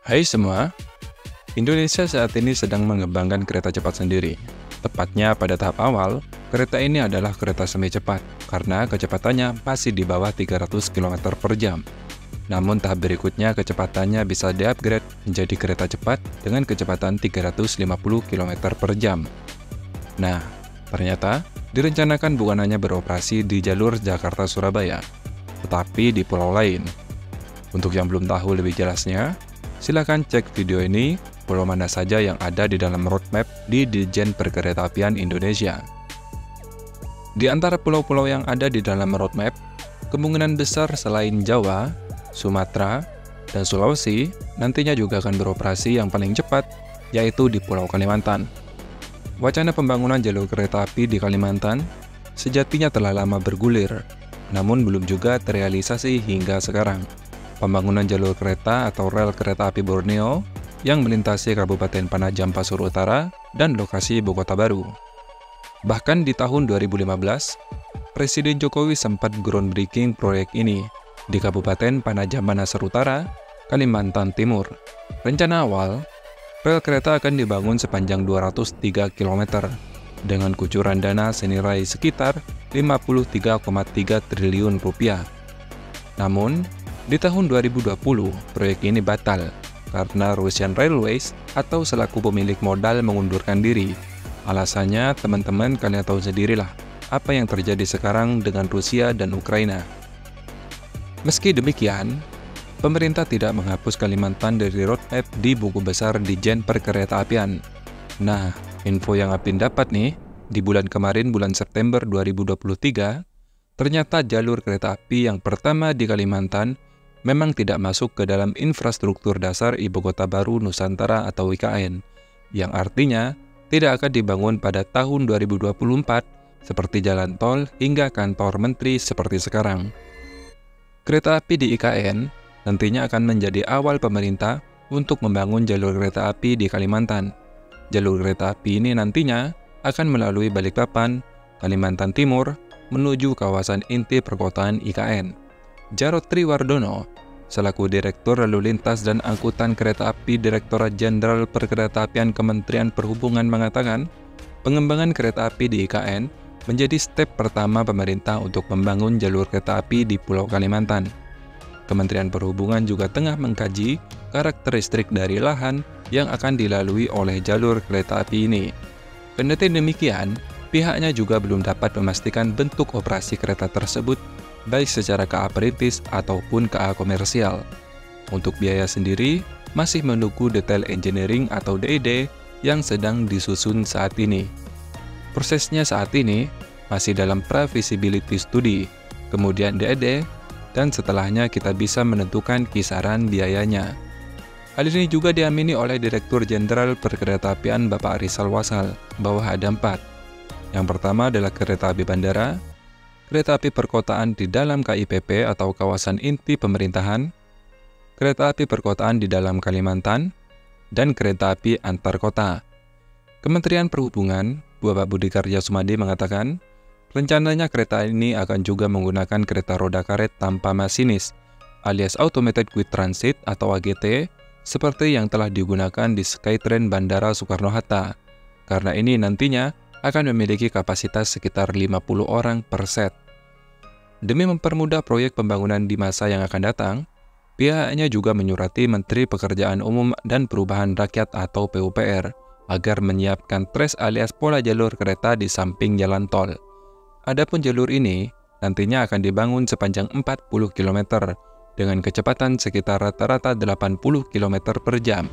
Hai semua, Indonesia saat ini sedang mengembangkan kereta cepat sendiri. Tepatnya pada tahap awal, kereta ini adalah kereta semi cepat karena kecepatannya masih di bawah 300 km per jam. Namun tahap berikutnya kecepatannya bisa di-upgrade menjadi kereta cepat dengan kecepatan 350 km per jam. Nah, ternyata direncanakan bukan hanya beroperasi di jalur Jakarta-Surabaya, tetapi di pulau lain. Untuk yang belum tahu lebih jelasnya, silakan cek video ini pulau mana saja yang ada di dalam roadmap di Ditjen Perkeretaapian Indonesia. Di antara pulau-pulau yang ada di dalam roadmap, kemungkinan besar selain Jawa, Sumatera, dan Sulawesi nantinya juga akan beroperasi yang paling cepat, yaitu di Pulau Kalimantan. Wacana pembangunan jalur kereta api di Kalimantan sejatinya telah lama bergulir, namun belum juga terrealisasi hingga sekarang. Pembangunan jalur kereta atau rel kereta api Borneo yang melintasi Kabupaten Panajam Pasir Utara dan lokasi Ibu Kota Baru. Bahkan di tahun 2015, Presiden Jokowi sempat groundbreaking proyek ini di Kabupaten Panajam Pasir Utara, Kalimantan Timur. Rencana awal, rel kereta akan dibangun sepanjang 203 km dengan kucuran dana senilai sekitar 53,3 triliun rupiah. Namun, di tahun 2020, proyek ini batal karena Russian Railways atau selaku pemilik modal mengundurkan diri. Alasannya, teman-teman kalian tahu sendirilah apa yang terjadi sekarang dengan Rusia dan Ukraina. Meski demikian, pemerintah tidak menghapus Kalimantan dari roadmap di buku besar Ditjen Perkeretaapian. Nah, info yang Apin dapat nih, di bulan kemarin bulan September 2023, ternyata jalur kereta api yang pertama di Kalimantan memang tidak masuk ke dalam infrastruktur dasar Ibu Kota Baru Nusantara atau IKN, yang artinya tidak akan dibangun pada tahun 2024 seperti jalan tol hingga kantor menteri seperti sekarang. Kereta api di IKN nantinya akan menjadi awal pemerintah untuk membangun jalur kereta api di Kalimantan. Jalur kereta api ini nantinya akan melalui Balikpapan, Kalimantan Timur, menuju kawasan inti perkotaan IKN. Jarod Triwardono, selaku Direktur Lalu Lintas dan Angkutan Kereta Api Direktorat Jenderal Perkeretaapian Kementerian Perhubungan mengatakan, pengembangan kereta api di IKN menjadi step pertama pemerintah untuk membangun jalur kereta api di Pulau Kalimantan. Kementerian Perhubungan juga tengah mengkaji karakteristik dari lahan yang akan dilalui oleh jalur kereta api ini. Kendati demikian, pihaknya juga belum dapat memastikan bentuk operasi kereta tersebut baik secara KA perintis ataupun KA komersial. Untuk biaya sendiri, masih menunggu detail engineering atau DED yang sedang disusun saat ini. Prosesnya saat ini masih dalam pre-feasibility study, kemudian DED, dan setelahnya kita bisa menentukan kisaran biayanya. Hal ini juga diamini oleh Direktur Jenderal Perkeretaapian Bapak Rizal Wasal bahwa ada 4. Yang pertama adalah kereta api bandara, kereta api perkotaan di dalam KIPP atau kawasan inti pemerintahan, kereta api perkotaan di dalam Kalimantan, dan kereta api antar kota. Kementerian Perhubungan, Bapak Budi Karya Sumadi mengatakan, rencananya kereta ini akan juga menggunakan kereta roda karet tanpa masinis, alias Automated Quick Transit atau AGT, seperti yang telah digunakan di Skytrain Bandara Soekarno-Hatta. Karena ini nantinya akan memiliki kapasitas sekitar 50 orang per set. Demi mempermudah proyek pembangunan di masa yang akan datang, pihaknya juga menyurati Menteri Pekerjaan Umum dan Perubahan Rakyat atau PUPR agar menyiapkan trace alias pola jalur kereta di samping jalan tol. Adapun jalur ini nantinya akan dibangun sepanjang 40 km dengan kecepatan sekitar rata-rata 80 km per jam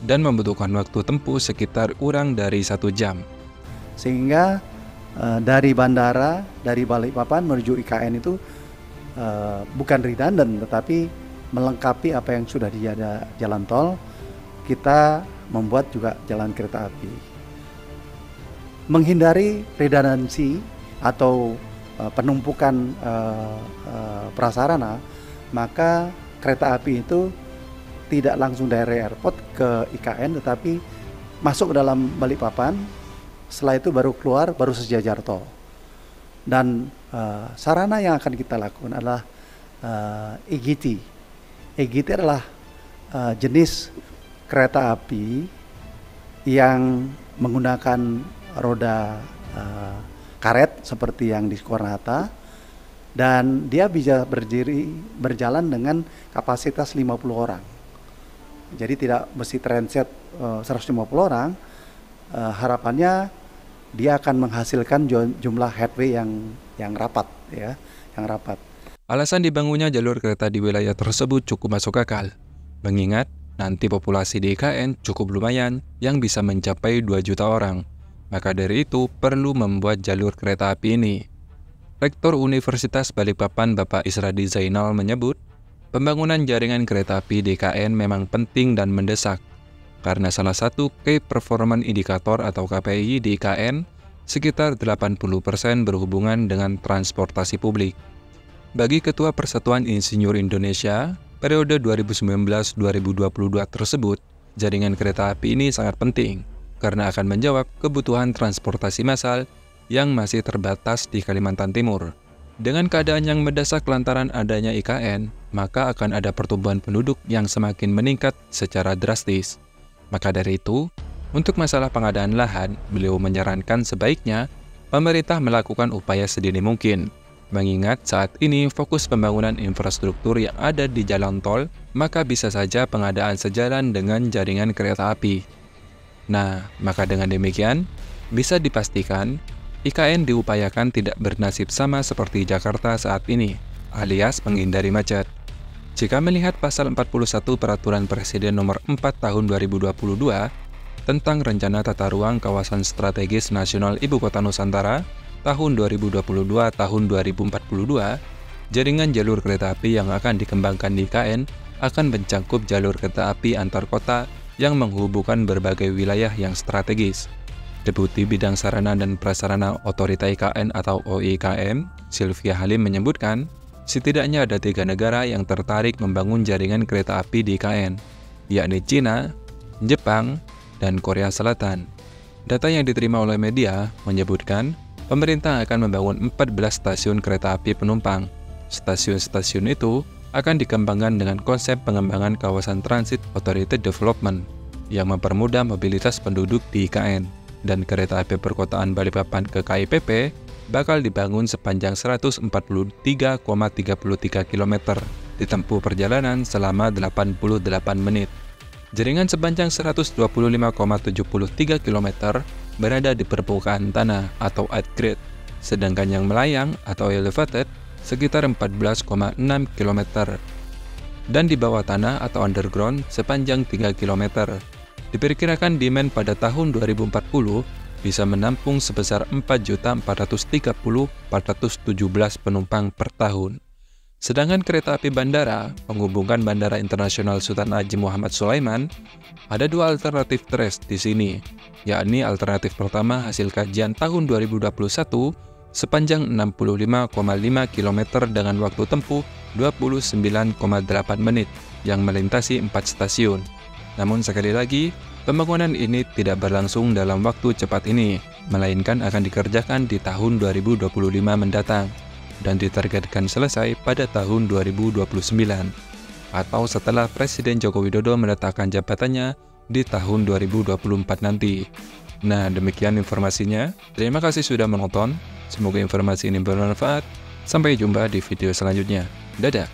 dan membutuhkan waktu tempuh sekitar kurang dari 1 jam. Sehingga dari bandara, dari Balikpapan menuju IKN itu bukan redundant, tetapi melengkapi apa yang sudah ada jalan tol. Kita membuat juga jalan kereta api. Menghindari redundancy atau penumpukan prasarana, maka kereta api itu tidak langsung dari airport ke IKN, tetapi masuk ke dalam Balikpapan. Setelah itu baru keluar, baru sejajar tol. Dan sarana yang akan kita lakukan adalah EGT. EGT adalah jenis kereta api yang menggunakan roda karet seperti yang di Soekarno-Hatta, dan dia bisa berjalan dengan kapasitas 50 orang. Jadi tidak mesti transit 150 orang. Harapannya dia akan menghasilkan jumlah headway yang rapat, ya, yang rapat. Alasan dibangunnya jalur kereta di wilayah tersebut cukup masuk akal, mengingat nanti populasi di IKN cukup lumayan yang bisa mencapai 2 juta orang. Maka dari itu perlu membuat jalur kereta api ini. Rektor Universitas Balikpapan Bapak Isradi Zainal menyebut, pembangunan jaringan kereta api di IKN memang penting dan mendesak, karena salah satu Key Performance Indicator atau KPI di IKN sekitar 80% berhubungan dengan transportasi publik. Bagi Ketua Persatuan Insinyur Indonesia, periode 2019-2022 tersebut, jaringan kereta api ini sangat penting, karena akan menjawab kebutuhan transportasi massal yang masih terbatas di Kalimantan Timur. Dengan keadaan yang mendesak lantaran adanya IKN, maka akan ada pertumbuhan penduduk yang semakin meningkat secara drastis. Maka dari itu, untuk masalah pengadaan lahan, beliau menyarankan sebaiknya pemerintah melakukan upaya sedini mungkin. Mengingat saat ini fokus pembangunan infrastruktur yang ada di jalan tol, maka bisa saja pengadaan sejalan dengan jaringan kereta api. Nah, maka dengan demikian, bisa dipastikan IKN diupayakan tidak bernasib sama seperti Jakarta saat ini, alias menghindari macet. Jika melihat pasal 41 Peraturan Presiden Nomor 4 Tahun 2022 tentang Rencana Tata Ruang Kawasan Strategis Nasional Ibu Kota Nusantara tahun 2022-2042, jaringan jalur kereta api yang akan dikembangkan di IKN akan mencakup jalur kereta api antar kota yang menghubungkan berbagai wilayah yang strategis. Deputi Bidang Sarana dan Prasarana Otorita IKN atau OIKM, Sylvia Halim menyebutkan, setidaknya ada 3 negara yang tertarik membangun jaringan kereta api di IKN, yakni China, Jepang, dan Korea Selatan. Data yang diterima oleh media menyebutkan, pemerintah akan membangun 14 stasiun kereta api penumpang. Stasiun-stasiun itu akan dikembangkan dengan konsep pengembangan kawasan transit Automated Development yang mempermudah mobilitas penduduk di IKN. Dan kereta api perkotaan Balikpapan ke KIPP bakal dibangun sepanjang 143,33 km, ditempuh perjalanan selama 88 menit. Jaringan sepanjang 125,73 km berada di permukaan tanah atau at grade, sedangkan yang melayang atau elevated sekitar 14,6 km, dan di bawah tanah atau underground sepanjang 3 km. Diperkirakan demand pada tahun 2040 bisa menampung sebesar 4.430.417 penumpang per tahun. Sedangkan kereta api bandara, menghubungkan Bandara Internasional Sultan Haji Muhammad Sulaiman, ada 2 alternatif trace di sini, yakni alternatif pertama hasil kajian tahun 2021 sepanjang 65,5 km dengan waktu tempuh 29,8 menit yang melintasi 4 stasiun. Namun sekali lagi, pembangunan ini tidak berlangsung dalam waktu cepat ini, melainkan akan dikerjakan di tahun 2025 mendatang dan ditargetkan selesai pada tahun 2029 atau setelah Presiden Joko Widodo meletakkan jabatannya di tahun 2024 nanti. Nah, demikian informasinya. Terima kasih sudah menonton. Semoga informasi ini bermanfaat. Sampai jumpa di video selanjutnya. Dadah!